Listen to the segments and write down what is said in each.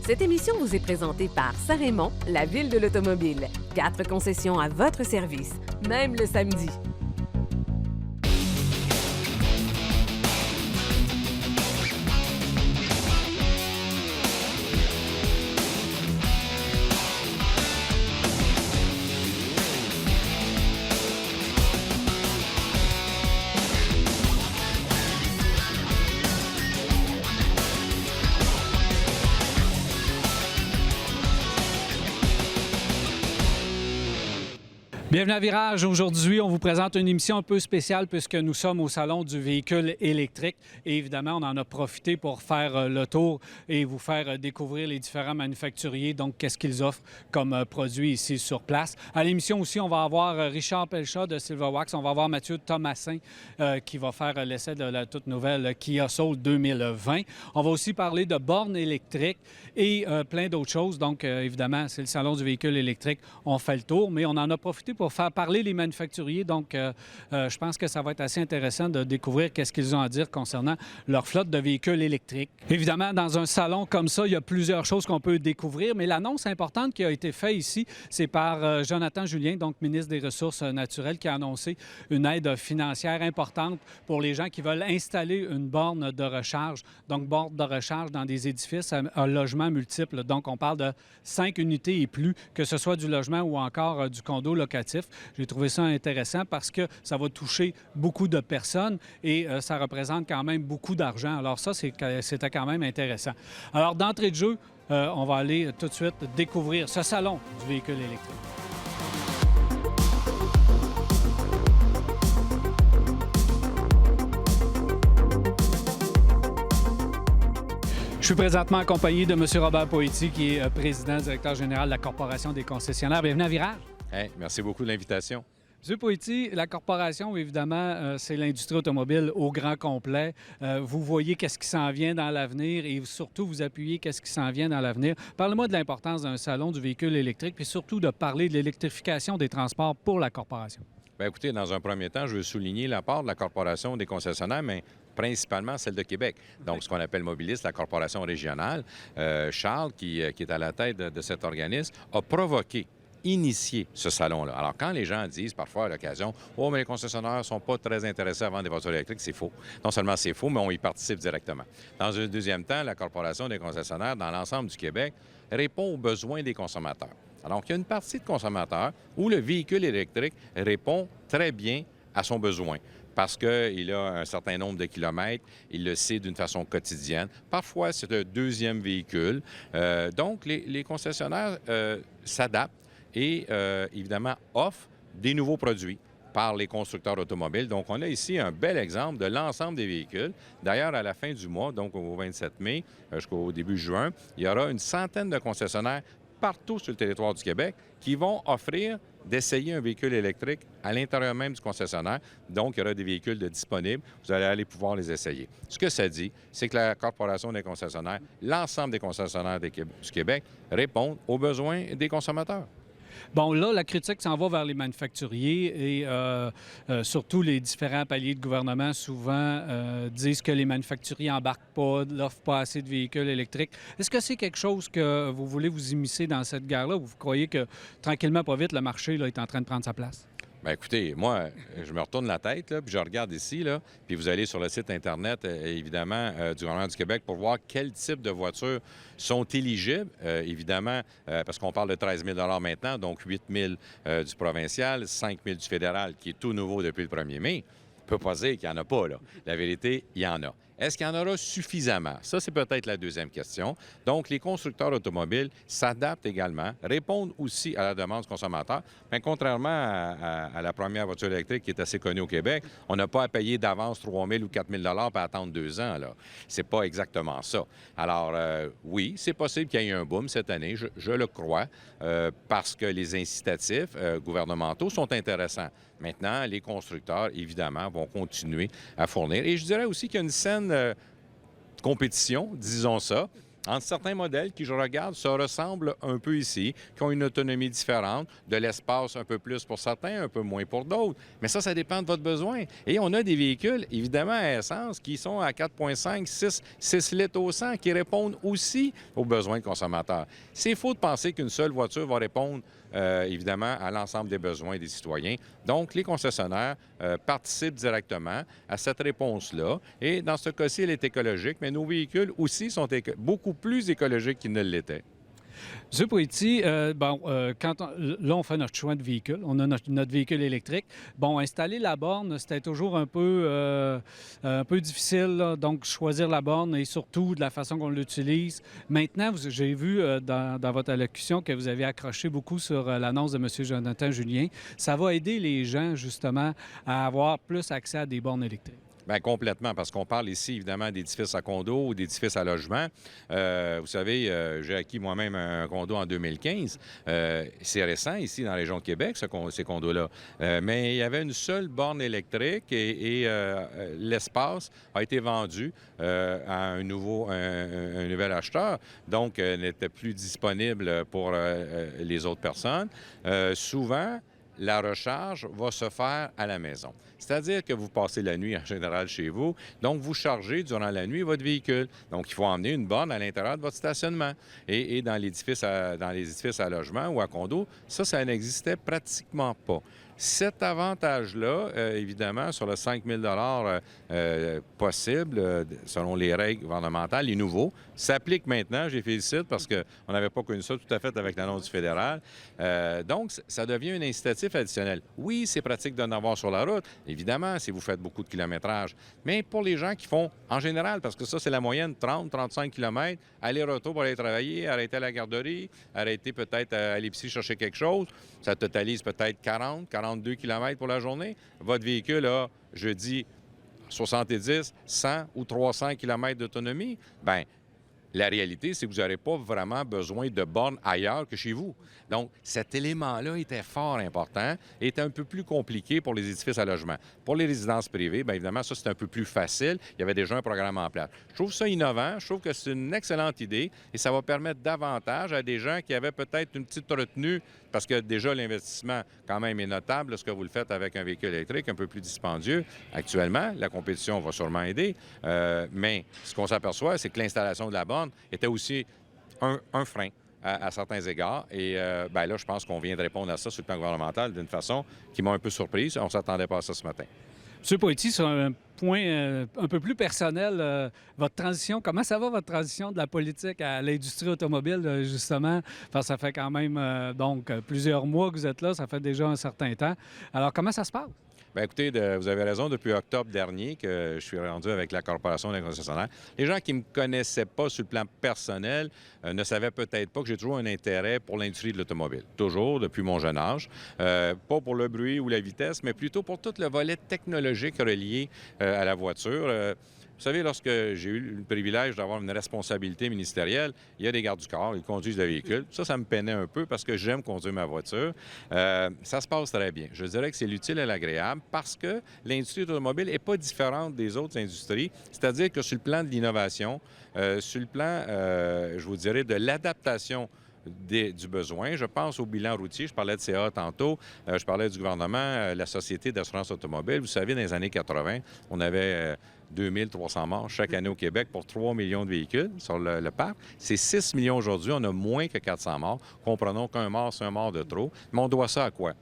Cette émission vous est présentée par Saint-Raymond, la ville de l'automobile. 4 concessions à votre service, même le samedi. Bienvenue à Virage. Aujourd'hui, on vous présente une émission un peu spéciale puisque nous sommes au Salon du véhicule électrique. Et évidemment, on en a profité pour faire le tour et vous faire découvrir les différents manufacturiers, donc qu'est-ce qu'ils offrent comme produits ici sur place. À l'émission aussi, on va avoir Richard Pelchat de Silverwax. On va avoir Mathieu Thomasin qui va faire l'essai de la toute nouvelle Kia Soul 2020. On va aussi parler de bornes électriques et plein d'autres choses. Donc, évidemment, c'est le Salon du véhicule électrique. On fait le tour, mais on en a profité pour faire parler les manufacturiers. Donc, je pense que ça va être assez intéressant de découvrir qu'est-ce qu'ils ont à dire concernant leur flotte de véhicules électriques. Évidemment, dans un salon comme ça, il y a plusieurs choses qu'on peut découvrir, mais l'annonce importante qui a été faite ici, c'est par Jonathan Julien, donc ministre des Ressources naturelles, qui a annoncé une aide financière importante pour les gens qui veulent installer une borne de recharge. Donc, borne de recharge dans des édifices à logements multiples. Donc, on parle de 5 unités et plus, que ce soit du logement ou encore du condo locatif. J'ai trouvé ça intéressant parce que ça va toucher beaucoup de personnes et ça représente quand même beaucoup d'argent. Alors ça, c'était quand même intéressant. Alors, d'entrée de jeu, on va aller tout de suite découvrir ce salon du véhicule électrique. Je suis présentement accompagné de M. Robert Poiti, qui est président, directeur général de la Corporation des concessionnaires. Bienvenue à Virage. Hey, merci beaucoup de l'invitation. M. Poiti, la corporation, évidemment, c'est l'industrie automobile au grand complet. Vous voyez qu'est-ce qui s'en vient dans l'avenir et surtout vous appuyez qu'est-ce qui s'en vient dans l'avenir. Parlez-moi de l'importance d'un salon du véhicule électrique puis surtout de parler de l'électrification des transports pour la corporation. Bien, écoutez, dans un premier temps, je veux souligner l'apport de la Corporation des concessionnaires, mais principalement celle de Québec. Donc, ce qu'on appelle Mobilis, la corporation régionale. Charles, qui est à la tête de cet organisme, a initier ce salon-là. Alors, quand les gens disent parfois à l'occasion « Oh, mais les concessionnaires ne sont pas très intéressés à vendre des voitures électriques », c'est faux. Non seulement c'est faux, mais on y participe directement. Dans un deuxième temps, la Corporation des concessionnaires, dans l'ensemble du Québec, répond aux besoins des consommateurs. Alors, il y a une partie de consommateurs où le véhicule électrique répond très bien à son besoin parce qu'il a un certain nombre de kilomètres, il le sait d'une façon quotidienne. Parfois, c'est un deuxième véhicule. Donc, les concessionnaires s'adaptent et, évidemment, offre des nouveaux produits par les constructeurs automobiles. Donc, on a ici un bel exemple de l'ensemble des véhicules. D'ailleurs, à la fin du mois, donc au 27 mai jusqu'au début juin, il y aura une centaine de concessionnaires partout sur le territoire du Québec qui vont offrir d'essayer un véhicule électrique à l'intérieur même du concessionnaire. Donc, il y aura des véhicules disponibles. Vous allez aller pouvoir les essayer. Ce que ça dit, c'est que la Corporation des concessionnaires, l'ensemble des concessionnaires du Québec répondent aux besoins des consommateurs. Bon, là, la critique s'en va vers les manufacturiers et surtout les différents paliers de gouvernement souvent disent que les manufacturiers n'embarquent pas, n'offrent pas assez de véhicules électriques. Est-ce que c'est quelque chose que vous voulez vous immiscer dans cette guerre-là ou vous croyez que tranquillement, pas vite, le marché là, est en train de prendre sa place? Bien, écoutez, moi, je me retourne la tête, là, puis je regarde ici, là, puis vous allez sur le site Internet, évidemment, du gouvernement du Québec pour voir quel type de voitures sont éligibles, évidemment, parce qu'on parle de 13 000 maintenant, donc 8 000 du provincial, 5 000 du fédéral, qui est tout nouveau depuis le 1er mai. On ne peut pas dire qu'il n'y en a pas, là. La vérité, il y en a. Est-ce qu'il y en aura suffisamment? Ça, c'est peut-être la deuxième question. Donc, les constructeurs automobiles s'adaptent également, répondent aussi à la demande du consommateur. Mais contrairement à la première voiture électrique qui est assez connue au Québec, on n'a pas à payer d'avance 3 000 ou 4 000 pour attendre 2 ans. C'est pas exactement ça. Alors, oui, c'est possible qu'il y ait un boom cette année, je le crois, parce que les incitatifs gouvernementaux sont intéressants. Maintenant, les constructeurs, évidemment, vont continuer à fournir. Et je dirais aussi qu'il y a une saine compétition, disons ça, Entre certains modèles qui, je regarde, se ressemblent un peu ici, qui ont une autonomie différente, de l'espace un peu plus pour certains, un peu moins pour d'autres. Mais ça dépend de votre besoin. Et on a des véhicules, évidemment, à essence, qui sont à 4,5, 6 litres au 100, qui répondent aussi aux besoins de consommateurs. C'est faux de penser qu'une seule voiture va répondre évidemment, à l'ensemble des besoins des citoyens. Donc, les concessionnaires participent directement à cette réponse-là. Et dans ce cas-ci, elle est écologique, mais nos véhicules aussi sont beaucoup plus écologiques qu'ils ne l'étaient. M. Poitiers, là, on fait notre choix de véhicule. On a notre véhicule électrique. Bon, installer la borne, c'était toujours un peu difficile, là, donc choisir la borne et surtout de la façon qu'on l'utilise. Maintenant, j'ai vu dans votre allocution que vous avez accroché beaucoup sur l'annonce de M. Jonathan Julien. Ça va aider les gens, justement, à avoir plus accès à des bornes électriques. Bien, complètement, parce qu'on parle ici, évidemment, d'édifices à condos ou d'édifices à logement. Vous savez, j'ai acquis moi-même un condo en 2015. C'est récent ici, dans la région de Québec, ces condos-là. Mais il y avait une seule borne électrique et l'espace a été vendu à un nouvel acheteur. Donc, n'était plus disponible pour les autres personnes. Souvent, la recharge va se faire à la maison. C'est-à-dire que vous passez la nuit en général chez vous, donc vous chargez durant la nuit votre véhicule. Donc, il faut emmener une borne à l'intérieur de votre stationnement. Et dans les édifices à logement ou à condo, ça n'existait pratiquement pas. Cet avantage-là, évidemment, sur le 5 000 possible, selon les règles gouvernementales, les nouveaux, s'applique maintenant. Je les félicite parce qu'on n'avait pas connu ça tout à fait avec l'annonce du fédéral. Donc, ça devient un incitatif additionnel. Oui, c'est pratique d'en avoir sur la route, évidemment, si vous faites beaucoup de kilométrage. Mais pour les gens qui font, en général, parce que ça, c'est la moyenne, 30-35 km, aller-retour pour aller travailler, arrêter à la garderie, arrêter peut-être à l'épicerie chercher quelque chose, ça totalise peut-être 42 km pour la journée. Votre véhicule a, je dis, 70, 100 ou 300 km d'autonomie. Bien, la réalité, c'est que vous n'aurez pas vraiment besoin de bornes ailleurs que chez vous. Donc, cet élément-là était fort important et était un peu plus compliqué pour les édifices à logement. Pour les résidences privées, bien évidemment, ça, c'est un peu plus facile. Il y avait déjà un programme en place. Je trouve ça innovant. Je trouve que c'est une excellente idée et ça va permettre davantage à des gens qui avaient peut-être une petite retenue parce que déjà, l'investissement, quand même, est notable lorsque vous le faites avec un véhicule électrique un peu plus dispendieux. Actuellement, la compétition va sûrement aider, mais ce qu'on s'aperçoit, c'est que l'installation de la borne était aussi un frein à certains égards. Et bien là, je pense qu'on vient de répondre à ça sur le plan gouvernemental d'une façon qui m'a un peu surprise. On ne s'attendait pas à ça ce matin. M. Poitiers, sur un point un peu plus personnel, votre transition, comment ça va, votre transition de la politique à l'industrie automobile, justement? Parce que ça fait quand même plusieurs mois que vous êtes là, ça fait déjà un certain temps. Alors, comment ça se passe? Bien, écoutez, vous avez raison, depuis octobre dernier que je suis rendu avec la Corporation des concessionnaires. Les gens qui ne me connaissaient pas sur le plan personnel ne savaient peut-être pas que j'ai toujours un intérêt pour l'industrie de l'automobile. Toujours, depuis mon jeune âge. Pas pour le bruit ou la vitesse, mais plutôt pour tout le volet technologique relié à la voiture. Vous savez, lorsque j'ai eu le privilège d'avoir une responsabilité ministérielle, il y a des gardes du corps, ils conduisent le véhicule. Ça me peinait un peu parce que j'aime conduire ma voiture. Ça se passe très bien. Je dirais que c'est l'utile et l'agréable parce que l'industrie automobile n'est pas différente des autres industries. C'est-à-dire que sur le plan de l'innovation, sur le plan, je vous dirais, de l'adaptation du besoin. Je pense au bilan routier. Je parlais de CA tantôt. Je parlais du gouvernement, la Société d'assurance automobile. Vous savez, dans les années 80, on avait 2300 morts chaque année au Québec pour 3 millions de véhicules sur le parc. C'est 6 millions aujourd'hui. On a moins que 400 morts. Comprenons qu'un mort, c'est un mort de trop. Mais on doit ça à quoi?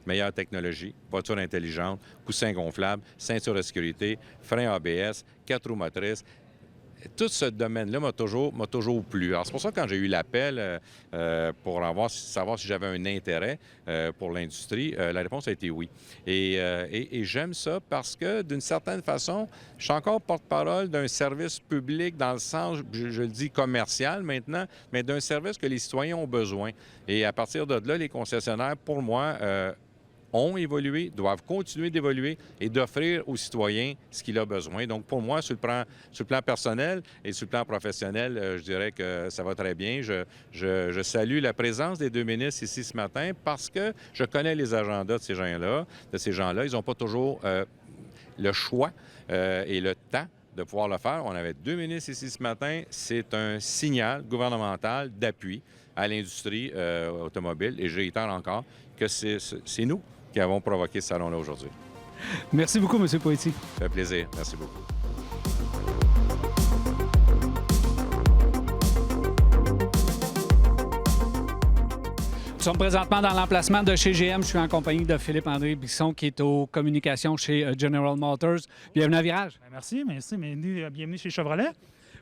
Meilleure technologie, voiture intelligente, coussins gonflables, ceinture de sécurité, frein ABS, 4 roues motrices. Tout ce domaine-là m'a toujours plu. Alors, c'est pour ça que quand j'ai eu l'appel pour savoir si j'avais un intérêt pour l'industrie, la réponse a été oui. Et j'aime ça parce que, d'une certaine façon, je suis encore porte-parole d'un service public dans le sens, je le dis commercial maintenant, mais d'un service que les citoyens ont besoin. Et à partir de là, les concessionnaires, pour moi, ont évolué, doivent continuer d'évoluer et d'offrir aux citoyens ce qu'il a besoin. Donc, pour moi, sur le plan personnel et sur le plan professionnel, je dirais que ça va très bien. Je salue la présence des deux ministres ici ce matin parce que je connais les agendas de ces gens-là. Ils n'ont pas toujours le choix et le temps de pouvoir le faire. On avait 2 ministres ici ce matin. C'est un signal gouvernemental d'appui à l'industrie automobile. Et je réitère encore que c'est nous qui avons provoqué ce salon-là aujourd'hui. Merci beaucoup, M. Poitier. Ça fait plaisir. Merci beaucoup. Nous sommes présentement dans l'emplacement de chez GM. Je suis en compagnie de Philippe-André Bisson, qui est aux communications chez General Motors. Bienvenue à Virage. Merci. Bienvenue chez Chevrolet.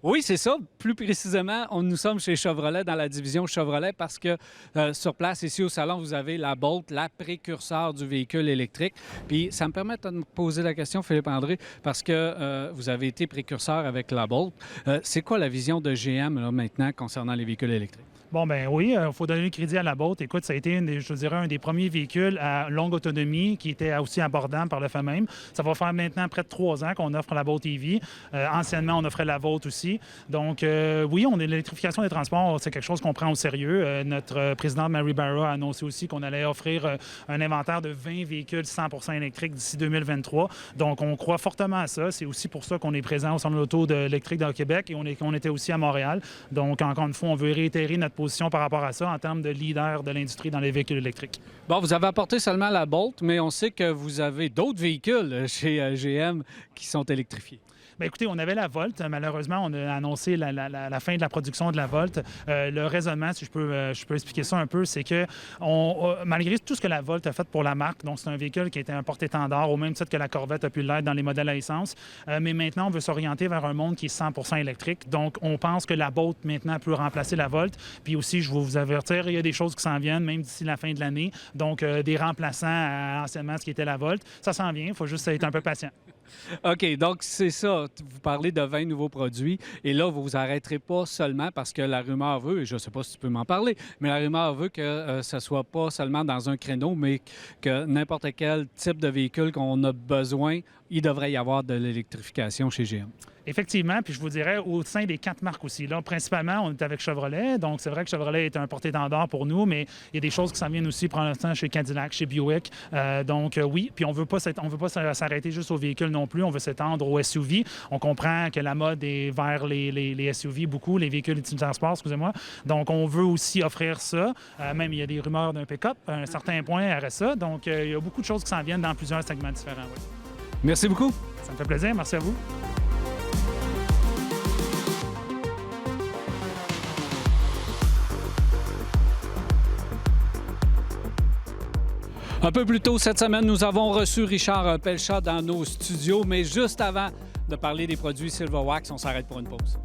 Oui, c'est ça. Plus précisément, nous sommes chez Chevrolet, dans la division Chevrolet, parce que sur place, ici au salon, vous avez la Bolt, la précurseur du véhicule électrique. Puis ça me permet de me poser la question, Philippe-André, parce que vous avez été précurseur avec la Bolt. C'est quoi la vision de GM là, maintenant concernant les véhicules électriques? Bon, ben oui, il faut donner le crédit à la Bolt. Écoute, ça a été, je dirais, un des premiers véhicules à longue autonomie qui était aussi abordable par le fait même. Ça va faire maintenant près de 3 ans qu'on offre la Bolt EV. Anciennement, on offrait la Volt aussi. Donc, oui, l'électrification des transports, c'est quelque chose qu'on prend au sérieux. Notre présidente Mary Barra a annoncé aussi qu'on allait offrir un inventaire de 20 véhicules 100% électriques d'ici 2023. Donc, on croit fortement à ça. C'est aussi pour ça qu'on est présent au Salon de l'auto électrique dans le Québec et on était aussi à Montréal. Donc, encore une fois, on veut réitérer notre position par rapport à ça en termes de leader de l'industrie dans les véhicules électriques. Bon, vous avez apporté seulement la Bolt, mais on sait que vous avez d'autres véhicules chez GM qui sont électrifiés. Bien, écoutez, on avait la Volt. Malheureusement, on a annoncé la fin de la production de la Volt. Le raisonnement, si je peux expliquer ça un peu, c'est que malgré tout ce que la Volt a fait pour la marque, donc c'est un véhicule qui a été un porte-étendard, au même titre que la Corvette a pu l'être dans les modèles à essence, mais maintenant, on veut s'orienter vers un monde qui est 100% électrique. Donc, on pense que la Bolt, maintenant, peut remplacer la Volt. Puis aussi, je vais vous avertir, il y a des choses qui s'en viennent, même d'ici la fin de l'année. Donc, des remplaçants à anciennement ce qui était la Volt. Ça s'en vient, il faut juste être un peu patient. OK, donc c'est ça. Vous parlez de 20 nouveaux produits et là, vous ne vous arrêterez pas seulement parce que la rumeur veut, et je ne sais pas si tu peux m'en parler, mais la rumeur veut que ce ne soit pas seulement dans un créneau, mais que n'importe quel type de véhicule qu'on a besoin, il devrait y avoir de l'électrification chez GM. Effectivement, puis je vous dirais au sein des 4 marques aussi. Là, principalement, on est avec Chevrolet, donc c'est vrai que Chevrolet est un porte-étendard pour nous, mais il y a des choses qui s'en viennent aussi pour l'instant chez Cadillac, chez Buick. Oui, puis on veut pas s'arrêter juste aux véhicules non plus, on veut s'étendre aux SUV. On comprend que la mode est vers les SUV beaucoup, les véhicules utilitaires sport, excusez-moi. Donc on veut aussi offrir ça. Même il y a des rumeurs d'un pick-up, à un certain point RSA. Donc il y a beaucoup de choses qui s'en viennent dans plusieurs segments différents. Oui. Merci beaucoup. Ça me fait plaisir. Merci à vous. Un peu plus tôt cette semaine, nous avons reçu Richard Pelchat dans nos studios, mais juste avant de parler des produits Silverwax, on s'arrête pour une pause.